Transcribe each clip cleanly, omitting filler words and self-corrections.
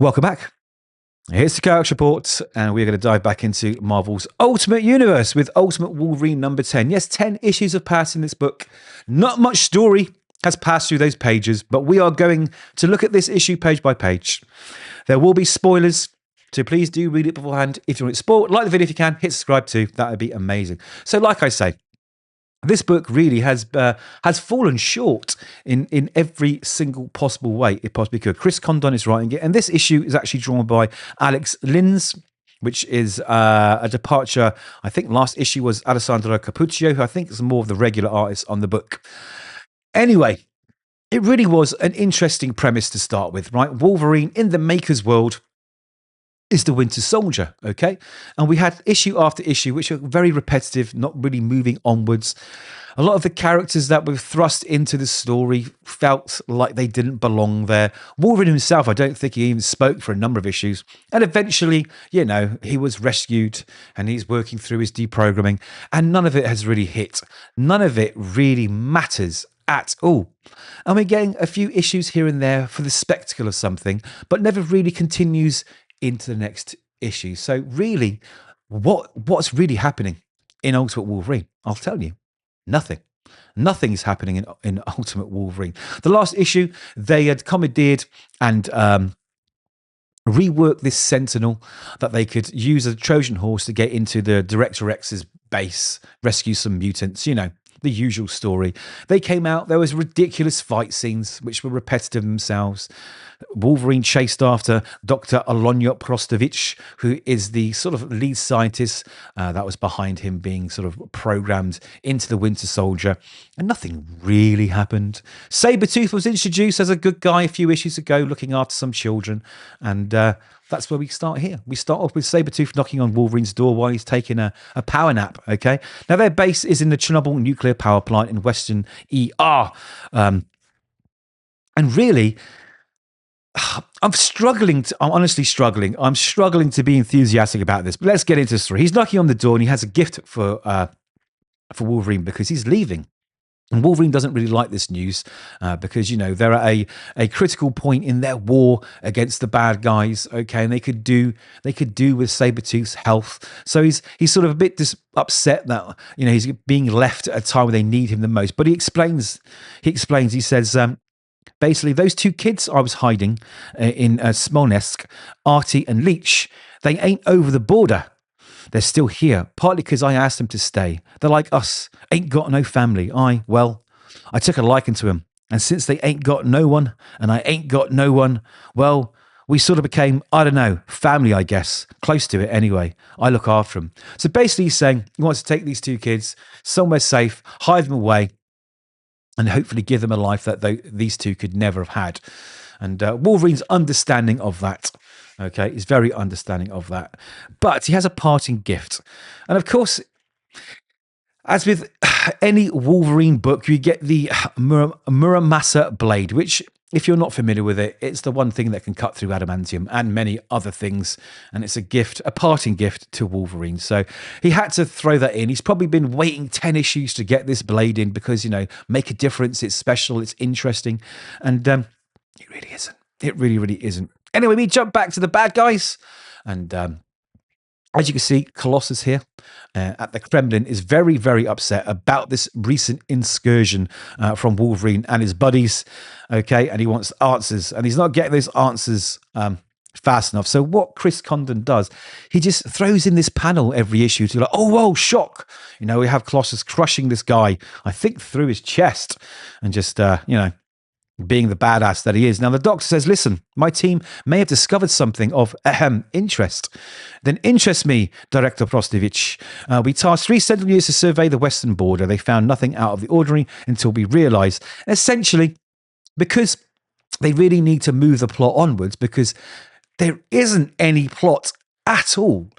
Welcome back. Here's the Kovacs report, and we're going to dive back into Marvel's Ultimate Universe with Ultimate Wolverine number 10. Yes, 10 issues have passed in this book. Not much story has passed through those pages, but we are going to look at this issue page by page. There will be spoilers, so please do read it beforehand. If you want it spoiled, like the video if you can, hit subscribe too. That would be amazing. So like I say, this book really has fallen short in every single possible way it possibly could. Chris Condon is writing it, and this issue is actually drawn by Alex Lins, which is a departure. I think last issue was Alessandro Capuccio, who I think is more of the regular artist on the book. Anyway, it really was an interesting premise to start with, right? Wolverine in the Maker's world is the Winter Soldier, okay? And we had issue after issue, which are very repetitive, not really moving onwards. A lot of the characters that were thrust into the story felt like they didn't belong there. Wolverine himself, I don't think he even spoke for a number of issues. And eventually, you know, he was rescued and he's working through his deprogramming, and none of it has really hit. None of it really matters at all. And we're getting a few issues here and there for the spectacle of something, but never really continues into the next issue. So really, what's really happening in Ultimate Wolverine? I'll tell you, nothing. Nothing is happening in Ultimate Wolverine. The last issue, they had commandeered and reworked this Sentinel that they could use as a Trojan horse to get into the Director X's base, rescue some mutants, you know, the usual story. They came out, there was ridiculous fight scenes, which were repetitive themselves. Wolverine chased after Dr. Alonyo Prostovich, who is the sort of lead scientist that was behind him being sort of programmed into the Winter Soldier, and nothing really happened. Sabretooth was introduced as a good guy a few issues ago, looking after some children, and that's where we start here. We start off with Sabretooth knocking on Wolverine's door while he's taking a power nap, okay? Now, their base is in the Chernobyl nuclear power plant in Western ER. And really, I'm honestly struggling. I'm struggling to be enthusiastic about this, but let's get into the story. He's knocking on the door and he has a gift for Wolverine because he's leaving. And Wolverine doesn't really like this news because, you know, they're at a critical point in their war against the bad guys, okay, and they could do with Sabretooth's health. So he's sort of a bit upset that, you know, he's being left at a time where they need him the most. But he explains, he says, basically, those two kids I was hiding in Smolensk, Artie and Leech, they ain't over the border. They're still here, partly because I asked them to stay. They're like us, ain't got no family. I took a liking to them. And since they ain't got no one, and I ain't got no one, well, we sort of became, I don't know, family, I guess. Close to it anyway. I look after them. So basically he's saying he wants to take these two kids somewhere safe, hide them away, and hopefully give them a life that these two could never have had. And Wolverine's understanding of that, okay, is very understanding of that. But he has a parting gift. And of course, as with any Wolverine book, you get the Muramasa blade, which, if you're not familiar with it, it's the one thing that can cut through adamantium and many other things. And it's a gift, a parting gift to Wolverine. So he had to throw that in. He's probably been waiting 10 issues to get this blade in because, you know, make a difference. It's special. It's interesting. And it really isn't. It really, really isn't. Anyway, we jump back to the bad guys. And as you can see, Colossus here at the Kremlin is very, very upset about this recent incursion from Wolverine and his buddies. Okay, and he wants answers, and he's not getting those answers fast enough. So what Chris Condon does, he just throws in this panel every issue to like, oh, whoa, shock. You know, we have Colossus crushing this guy, I think, through his chest, and just, you know, being the badass that he is. Now, the Doctor says, listen, my team may have discovered something of interest. Then interest me, Director Prostovich. We tasked 3 Sentinel units to survey the western border. They found nothing out of the ordinary until we realized, essentially, because they really need to move the plot onwards, because there isn't any plot at all.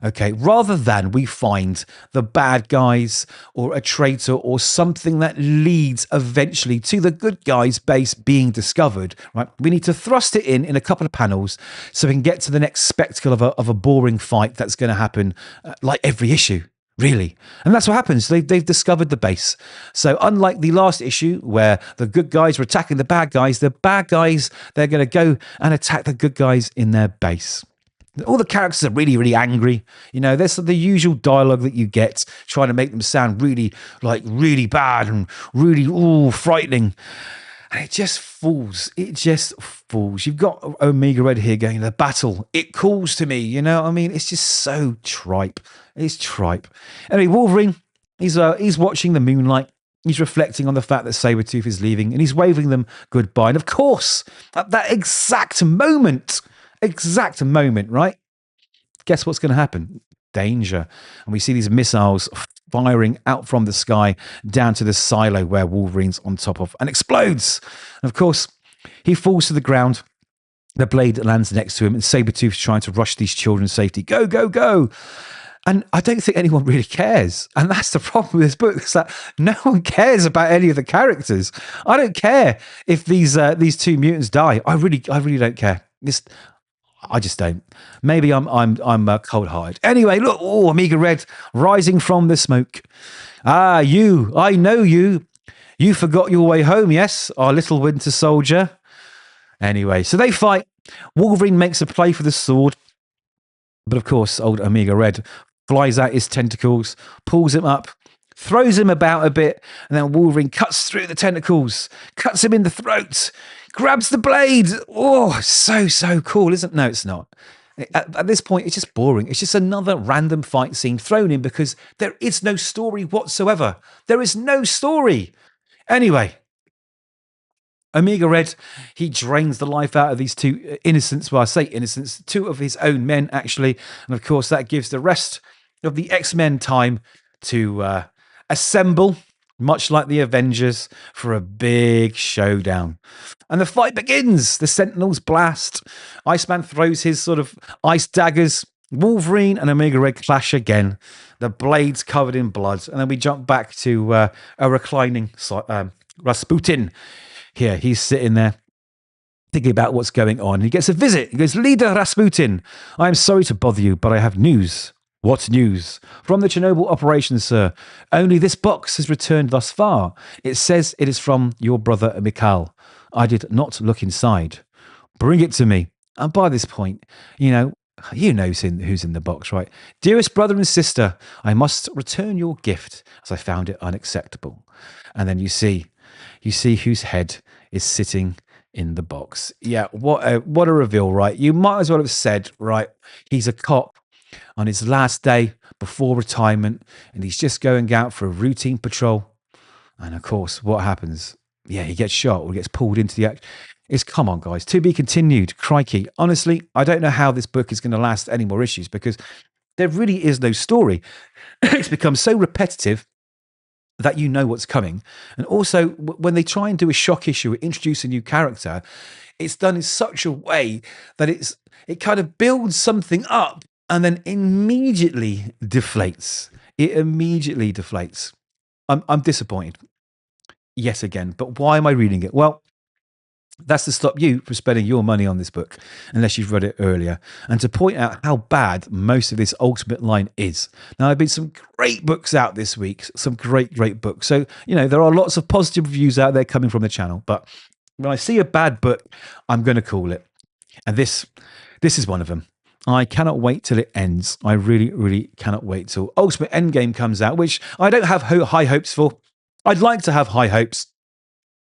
Okay, rather than we find the bad guys or a traitor or something that leads eventually to the good guys' base being discovered, right? We need to thrust it in a couple of panels so we can get to the next spectacle of a boring fight that's going to happen like every issue. Really. And that's what happens. They've discovered the base. So unlike the last issue where the good guys were attacking the bad guys, they're going to go and attack the good guys in their base. All the characters are really, really angry. You know, there's the usual dialogue that you get trying to make them sound really, like, really bad and really, frightening. And it just falls. It just falls. You've got Omega Red here going, the battle. It calls to me. You know what I mean? It's just so tripe. It's tripe. Anyway, Wolverine, he's watching the moonlight. He's reflecting on the fact that Sabretooth is leaving and he's waving them goodbye. And of course, at that exact moment, right? Guess what's going to happen? Danger. And we see these missiles firing out from the sky down to the silo where Wolverine's on top of and explodes. And of course, he falls to the ground. The blade lands next to him and Sabretooth's trying to rush these children's safety. Go, go, go. And I don't think anyone really cares. And that's the problem with this book, is that no one cares about any of the characters. I don't care if these two mutants die. I really don't care. I just don't. Maybe I'm cold-hearted. Anyway, look, Omega Red rising from the smoke. Ah, I know you. You forgot your way home, yes, our little winter soldier. Anyway, so they fight. Wolverine makes a play for the sword. But of course, old Omega Red flies out his tentacles, pulls him up, throws him about a bit, and then Wolverine cuts through the tentacles, cuts him in the throat, grabs the blade. Oh, so cool, isn't it? No, it's not. At this point, it's just boring. It's just another random fight scene thrown in because there is no story whatsoever. There is no story. Anyway, Omega Red, he drains the life out of these two innocents. Well, I say innocents, two of his own men, actually. And of course, that gives the rest of the X-Men time to assemble, much like the Avengers, for a big showdown. And the fight begins. The Sentinels blast. Iceman throws his sort of ice daggers. Wolverine and Omega Red clash again. The blades covered in blood. And then we jump back to a reclining Rasputin. Here, he's sitting there thinking about what's going on. He gets a visit. He goes, Leader Rasputin, I am sorry to bother you, but I have news. What news? From the Chernobyl operation, sir. Only this box has returned thus far. It says it is from your brother Mikhail. I did not look inside. Bring it to me. And by this point, you know who's in the box, right? Dearest brother and sister, I must return your gift as I found it unacceptable. And then you see whose head is sitting in the box. Yeah, what a reveal, right? You might as well have said, right, he's a cop on his last day before retirement, and he's just going out for a routine patrol. And of course, what happens? Yeah, he gets shot or gets pulled into the act. Come on, guys, to be continued. Crikey. Honestly, I don't know how this book is going to last any more issues because there really is no story. It's become so repetitive that you know what's coming. And also, when they try and do a shock issue or introduce a new character, it's done in such a way that it kind of builds something up and then immediately deflates. It immediately deflates. I'm disappointed yet again. But why am I reading it? Well, that's to stop you from spending your money on this book unless you've read it earlier, and to point out how bad most of this Ultimate line is. Now, there have been some great books out this week, some great books. So, there are lots of positive reviews out there coming from the channel. But when I see a bad book, I'm going to call it. And this is one of them. I cannot wait till it ends. I really, really cannot wait till Ultimate Endgame comes out, which I don't have high hopes for. I'd like to have high hopes,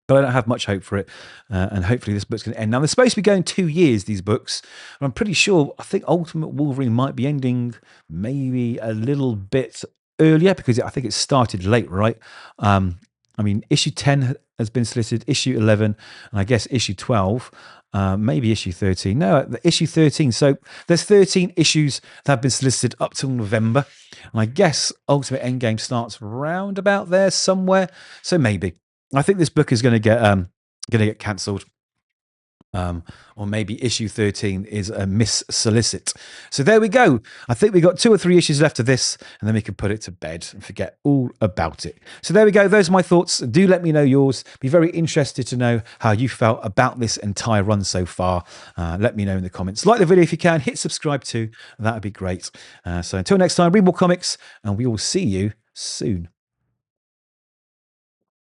but I don't have much hope for it. And hopefully this book's going to end. Now, they're supposed to be going 2 years, these books. And I'm pretty sure, I think Ultimate Wolverine might be ending maybe a little bit earlier because I think it started late, right? Issue 10 has been solicited, issue 11, and I guess issue 12, maybe issue 13. No, issue 13. So there's 13 issues that have been solicited up till November. And I guess Ultimate Endgame starts round about there somewhere. So maybe. I think this book is going to get cancelled. Or maybe issue 13 is a miss solicit. So there we go. I think we got 2 or 3 issues left of this, and then we can put it to bed and forget all about it. So there we go. Those are my thoughts. Do let me know yours. Be very interested to know how you felt about this entire run so far. Let me know in the comments. Like the video if you can. Hit subscribe too. That would be great. So until next time, read more comics, and we will see you soon.